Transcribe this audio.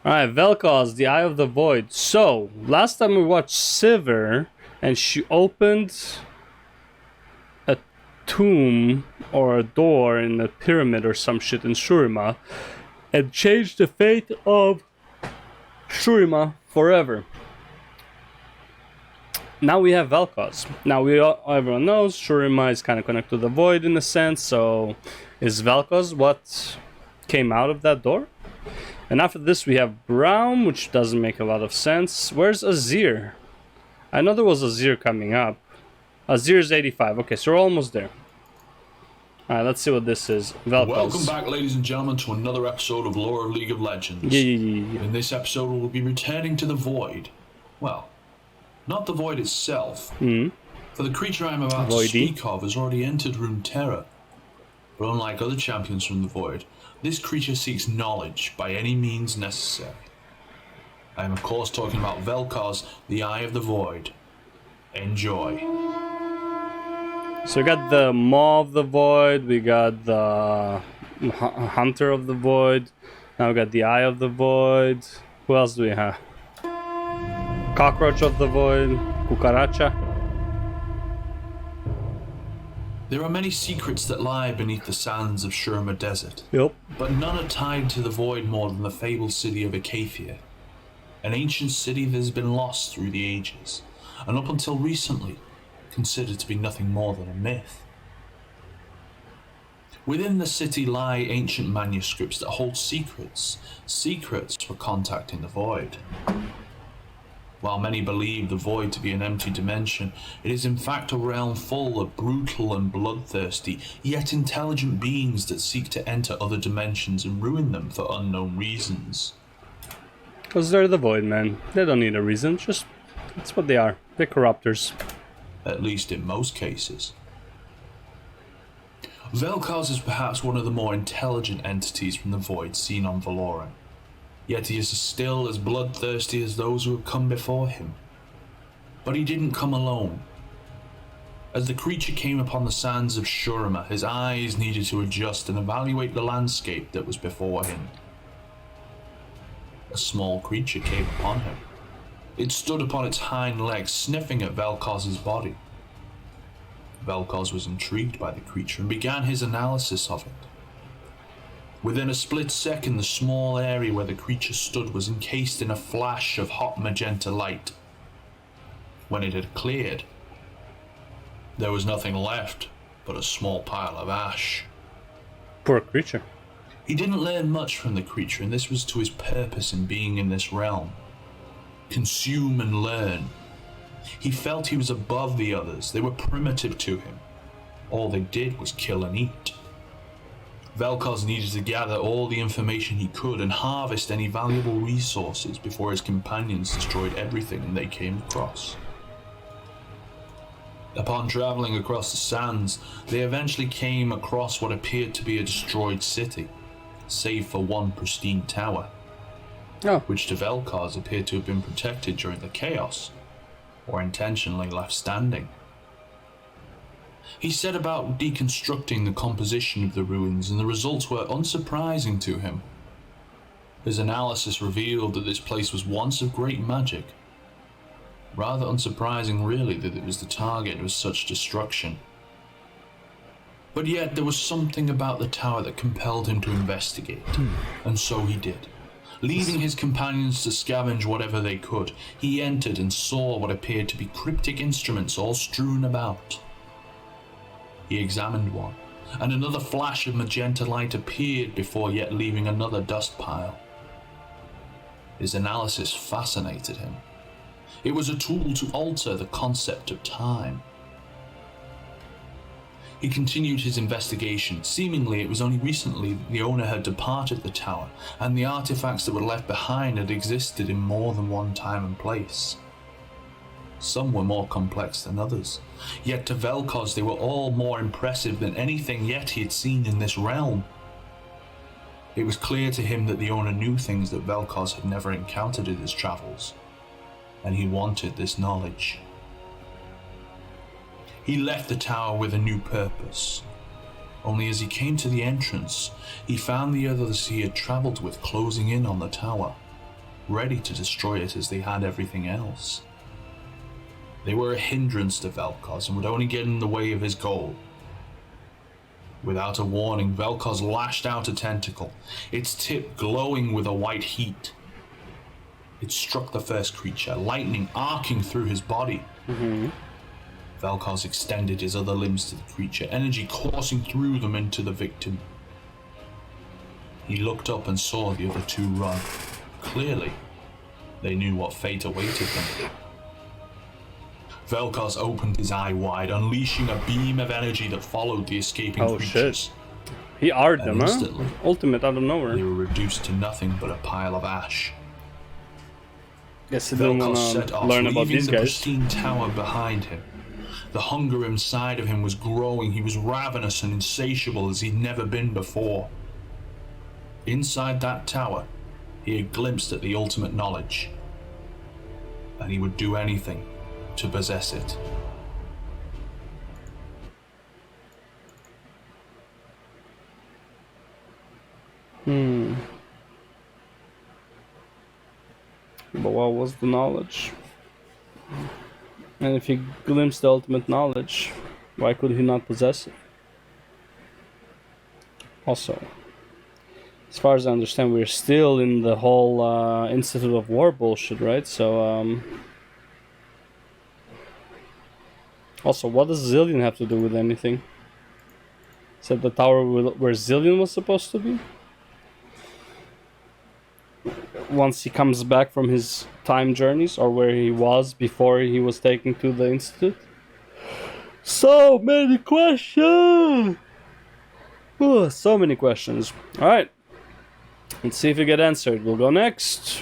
Alright, Vel'Koz, the Eye of the Void. So, last time we watched Sivir, and she opened a tomb or a door in a pyramid or some shit in Shurima, and changed the fate of Shurima forever. Now we have Vel'Koz. Now everyone knows Shurima is kind of connected to the Void in a sense, so is Vel'Koz what came out of that door? And after this we have Braum, which doesn't make a lot of sense. Where's Azir? I know there was Azir coming up. Azir's 85. Okay, so we're almost there. Alright, let's see what this is. Vel'Koz. Welcome back, ladies and gentlemen, to another episode of Lore of League of Legends. Yeah. In this episode, we'll be returning to the Void. Well, not the Void itself. For the creature I'm about to speak of has already entered Runeterra. But unlike other champions from the Void, this creature seeks knowledge by any means necessary. I am of course talking about Vel'Koz, the Eye of the Void. Enjoy. So we got the Maw of the Void, we got the Hunter of the Void, now we got the Eye of the Void. Who else do we have? Cockroach of the Void, Cucaracha. There are many secrets that lie beneath the sands of Shurima Desert. Yep. But none are tied to the Void more than the fabled city of Acacia, an ancient city that has been lost through the ages, and up until recently, considered to be nothing more than a myth. Within the city lie ancient manuscripts that hold secrets for contacting the Void. While many believe the Void to be an empty dimension, it is in fact a realm full of brutal and bloodthirsty, yet intelligent beings that seek to enter other dimensions and ruin them for unknown reasons. Because they're the Void, man. They don't need a reason, just that's what they are. They're corruptors. At least in most cases. Vel'Koz is perhaps one of the more intelligent entities from the Void seen on Valoran. Yet he is still as bloodthirsty as those who have come before him. But he didn't come alone. As the creature came upon the sands of Shurima, his eyes needed to adjust and evaluate the landscape that was before him. A small creature came upon him. It stood upon its hind legs, sniffing at Vel'Koz's body. Vel'Koz was intrigued by the creature and began his analysis of it. Within a split second, the small area where the creature stood was encased in a flash of hot magenta light. When it had cleared, there was nothing left but a small pile of ash. Poor creature. He didn't learn much from the creature, and this was to his purpose in being in this realm. Consume and learn. He felt he was above the others. They were primitive to him. All they did was kill and eat. Vel'Koz needed to gather all the information he could and harvest any valuable resources before his companions destroyed everything they came across. Upon traveling across the sands, they eventually came across what appeared to be a destroyed city, save for one pristine tower, which to Vel'Koz appeared to have been protected during the chaos, or intentionally left standing. He set about deconstructing the composition of the ruins, and the results were unsurprising to him. His analysis revealed that this place was once of great magic. Rather unsurprising, really, that it was the target of such destruction. But yet there was something about the tower that compelled him to investigate, and so he did. Leaving his companions to scavenge whatever they could, he entered and saw what appeared to be cryptic instruments all strewn about. He examined one, and another flash of magenta light appeared before yet leaving another dust pile. His analysis fascinated him. It was a tool to alter the concept of time. He continued his investigation. Seemingly, it was only recently that the owner had departed the tower, and the artifacts that were left behind had existed in more than one time and place. Some were more complex than others, yet to Vel'Koz they were all more impressive than anything yet he had seen in this realm. It was clear to him that the owner knew things that Vel'Koz had never encountered in his travels, and he wanted this knowledge. He left the tower with a new purpose. Only as he came to the entrance, he found the others he had travelled with closing in on the tower. ready to destroy it as they had everything else. They were a hindrance to Vel'Koz and would only get in the way of his goal. Without a warning, Vel'Koz lashed out a tentacle, its tip glowing with a white heat. It struck the first creature, lightning arcing through his body. Vel'Koz extended his other limbs to the creature, energy coursing through them into the victim. He looked up and saw the other two run. Clearly, they knew what fate awaited them. Vel'Koz opened his eye wide, unleashing a beam of energy that followed the escaping creatures. Shit. He R'd them, huh? Instantly, Ultimate out of nowhere. they were reduced to nothing but a pile of ash. Guess he didn't want Vel'Koz set to off, learn about leaving these the guys. pristine tower behind him. The hunger inside of him was growing. He was ravenous and insatiable as he'd never been before. Inside that tower, he had glimpsed at the ultimate knowledge, and he would do anything to possess it. But what was the knowledge? And if he glimpsed the ultimate knowledge, why could he not possess it? Also, as far as I understand, we're still in the whole Institute of War bullshit, right? So, also, what does Zillion have to do with anything? Is that the tower where Zillion was supposed to be? Once he comes back from his time journeys, or where he was before he was taken to the Institute? So many questions! So many questions. Alright. Let's see if we get answered. We'll go next.